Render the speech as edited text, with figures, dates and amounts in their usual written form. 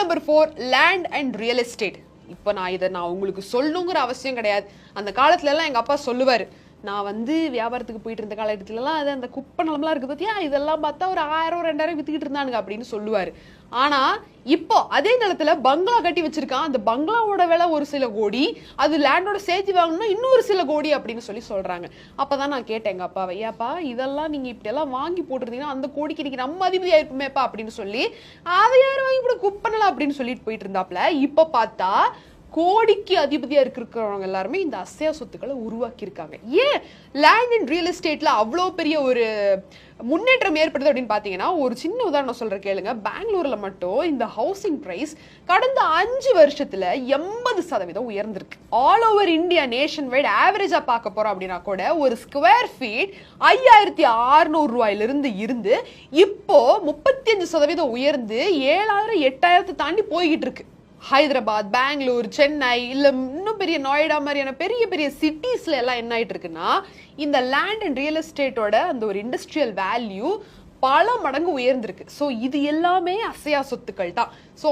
Number 4 land and real estate. இப்போ நான் உங்களுக்கு சொல்லணுங்கிற அவசியம் கிடையாது. அந்த காலத்துல எல்லாம் எங்க அப்பா சொல்லுவாரு, நான் வந்து வியாபாரத்துக்கு போயிட்டு இருந்த காலகட்டத்துலலாம் அது அந்த குப்பை நிலம்லாம் இருக்கு பார்த்தியா, இதெல்லாம் பார்த்தா ஒரு 1000 2000 வித்துக்கிட்டு இருந்தானுங்க அப்படின்னு சொல்லுவாரு. ஆனா இப்போ அதே நிலத்துல பங்களா கட்டி வச்சிருக்கான். அந்த பங்களாவோட விலை ஒரு சில கோடி, அது லேண்டோட சேர்த்து வாங்கணும்னா இன்னொரு சில கோடி அப்படின்னு சொல்றாங்க. அப்பதான் நான் கேட்டேன் எங்க அப்பாவை, ஏப்பா இதெல்லாம் நீங்க இப்படி எல்லாம் வாங்கி போட்டுருந்தீங்கன்னா அந்த கோடிக்கு இன்னைக்கு நம்ம அதிபதியா இருப்போமேப்பா அப்படின்னு சொல்லி, அதை யாரும் வாங்கி போட குப்பை நிலம் அப்படின்னு சொல்லிட்டு போயிட்டு இருந்தாப்ல. இப்ப பார்த்தா கோடிக்கு அதிபதியா இருக்கிறவங்க எல்லாருமே இந்த அசையா சொத்துக்களை உருவாக்கி இருக்காங்க. ஏன் லேண்ட் அண்ட் ரியல் எஸ்டேட்ல அவ்வளோ பெரிய ஒரு முன்னேற்றம் ஏற்படுது அப்படின்னு பாத்தீங்கன்னா, ஒரு சின்ன உதாரணம் சொல்றேன் கேளுங்க. பெங்களூர்ல மட்டும் இந்த ஹவுசிங் பிரைஸ் கடந்த 5 வருஷத்துல 80% உயர்ந்திருக்கு. All over India nationwide ஆவரேஜா பார்க்க போறோம் அப்படின்னா கூட ஒரு ஸ்கொயர் ஃபீட் 5600 ரூபாயிலிருந்து இருந்து இப்போ 35% உயர்ந்து 7000 8000 தாண்டி போய்கிட்டு இருக்கு. ஹைதராபாத், பெங்களூர், சென்னை, இல்ல இன்னும் பெரிய நொய்டா மாதிரியான பெரிய பெரிய சிட்டிஸ்ல எல்லாம் என்ன ஆயிட்டு இருக்குன்னா, இந்த லேண்ட் அண்ட் ரியல் எஸ்டேட்டோட அந்த ஒரு இண்டஸ்ட்ரியல் வேல்யூ பல மடங்கு உயர்ந்திருக்கு. சோ இது எல்லாமே அசையா சொத்துக்கள் தான். சோ